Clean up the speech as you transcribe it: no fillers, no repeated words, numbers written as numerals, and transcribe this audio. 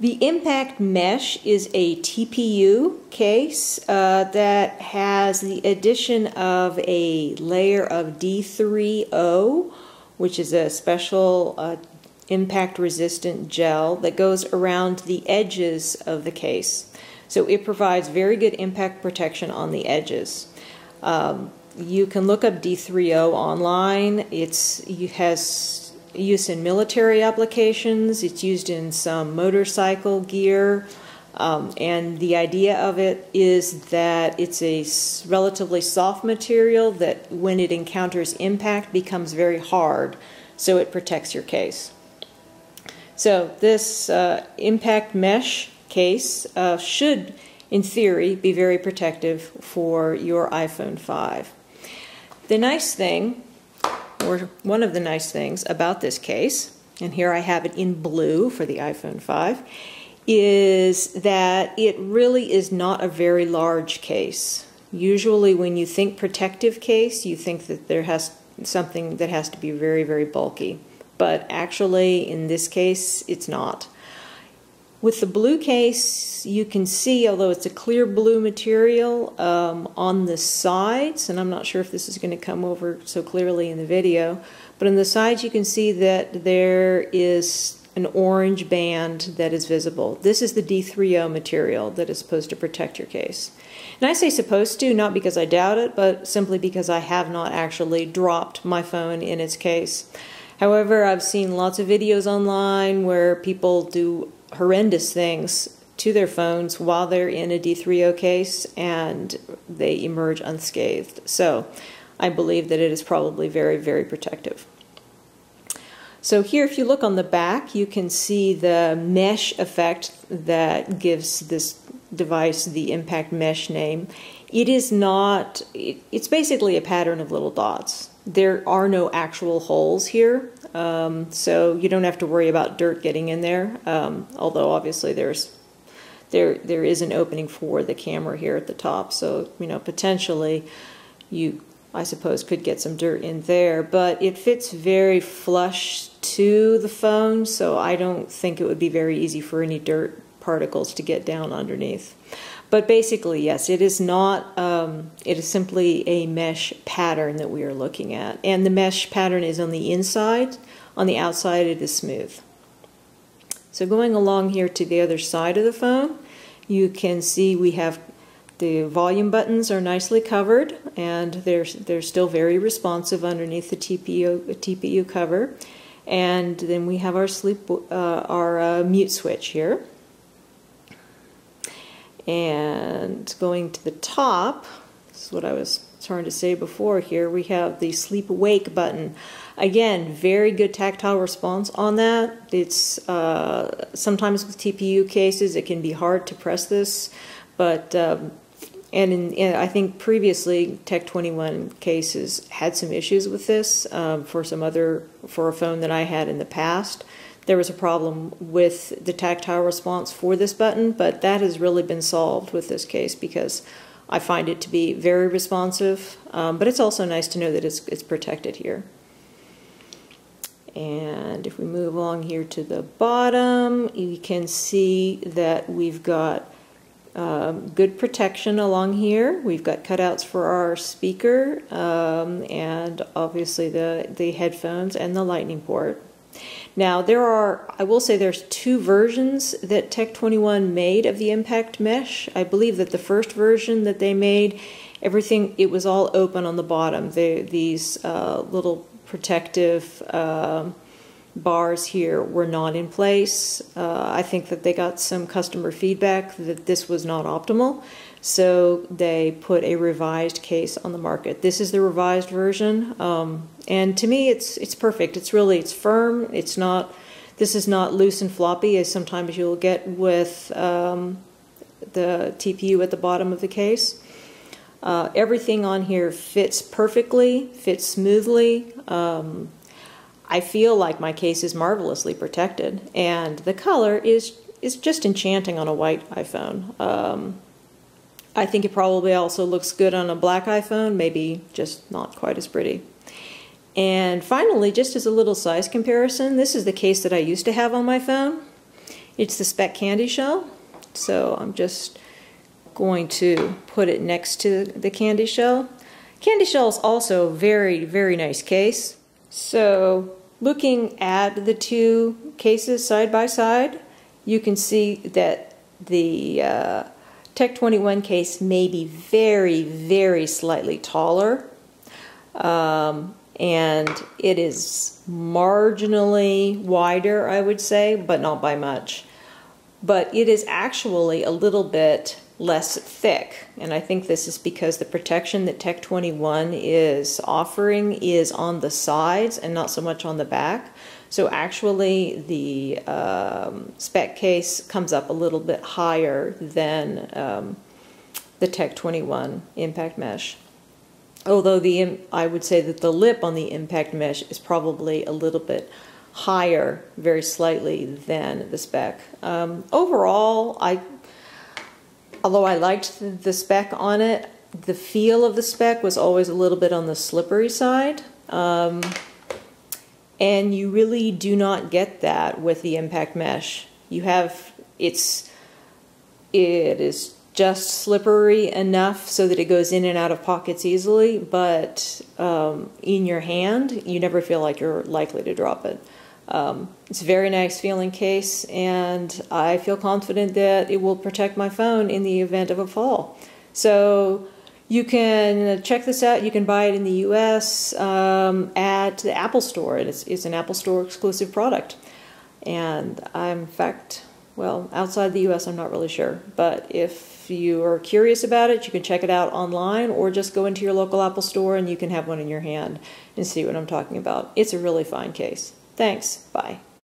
The impact mesh is a TPU case that has the addition of a layer of D3O, which is a special impact resistant gel that goes around the edges of the case. So it provides very good impact protection on the edges. You can look up D3O online. It has use in military applications. It's used in some motorcycle gear, and the idea of it is that it's a relatively soft material that when it encounters impact becomes very hard, so it protects your case. So this impact mesh case should, in theory, be very protective for your iPhone 5. The nice thing, or one of the nice things about this case, and here I have it in blue for the iPhone 5, is that it really is not a very large case. Usually when you think protective case, you think that there has something that has to be very, very bulky. But actually, in this case, it's not. With the blue case, you can see, although it's a clear blue material, on the sides, and I'm not sure if this is going to come over so clearly in the video, but on the sides you can see that there is an orange band that is visible. This is the D3O material that is supposed to protect your case. And I say supposed to, not because I doubt it, but simply because I have not actually dropped my phone in its case. However, I've seen lots of videos online where people do horrendous things to their phones while they're in a D3O case and they emerge unscathed. So I believe that it is probably very, very protective. So here, if you look on the back, you can see the mesh effect that gives this device the impact mesh name. It is not, it's basically a pattern of little dots. There are no actual holes here, so you don't have to worry about dirt getting in there, although obviously there is an opening for the camera here at the top, so potentially you, I suppose, could get some dirt in there, but it fits very flush to the phone, so I don't think it would be very easy for any dirt particles to get down underneath. But basically, yes, it is not, it is simply a mesh pattern that we are looking at. And the mesh pattern is on the inside. On the outside, it is smooth. So going along here to the other side of the phone, you can see we have the volume buttons are nicely covered, and they're still very responsive underneath the TPU cover. And then we have our mute switch here. And going to the top, this is what I was trying to say before here, we have the sleep wake button. Again, very good tactile response on that. It's sometimes with TPU cases it can be hard to press this, but I think previously Tech21 cases had some issues with this for a phone that I had in the past. There was a problem with the tactile response for this button, but that has really been solved with this case because I find it to be very responsive, but it's also nice to know that it's protected here. And if we move along here to the bottom, you can see that we've got good protection along here. We've got cutouts for our speaker and obviously the headphones and the lightning port. Now I will say there's two versions that Tech21 made of the impact mesh. I believe that the first version that they made, it was all open on the bottom. These little protective bars here were not in place. I think that they got some customer feedback that this was not optimal, so they put a revised case on the market. This is the revised version, and to me it's perfect. It's firm. This is not loose and floppy as sometimes you'll get with the TPU at the bottom of the case. Everything on here fits perfectly, fits smoothly. I feel like my case is marvelously protected, and the color is just enchanting on a white iPhone. I think it probably also looks good on a black iPhone, maybe just not quite as pretty. And finally, just as a little size comparison, this is the case that I used to have on my phone, It's the Spec Candy Shell. So I'm just going to put it next to the Candy Shell. Candy Shell is also a very, very nice case. So looking at the two cases side by side, you can see that the Tech21 case may be very, very slightly taller. And it is marginally wider, I would say, but not by much. But it is actually a little bit less thick, and I think this is because the protection that Tech21 is offering is on the sides and not so much on the back. So actually the Spec case comes up a little bit higher than the Tech21 impact mesh. Although I would say that the lip on the impact mesh is probably a little bit higher, very slightly, than the Spec. Overall, although I liked the Spec on it, the feel of the Spec was always a little bit on the slippery side. And you really do not get that with the impact mesh. It is just slippery enough so that it goes in and out of pockets easily, but in your hand, you never feel like you're likely to drop it. It's a very nice feeling case, and I feel confident that it will protect my phone in the event of a fall. So you can check this out. You can buy it in the US at the Apple Store. It's an Apple Store exclusive product. And in fact, well, outside the US, I'm not really sure. But if you are curious about it, you can check it out online or just go into your local Apple Store and you can have one in your hand and see what I'm talking about. It's a really fine case. Thanks. Bye.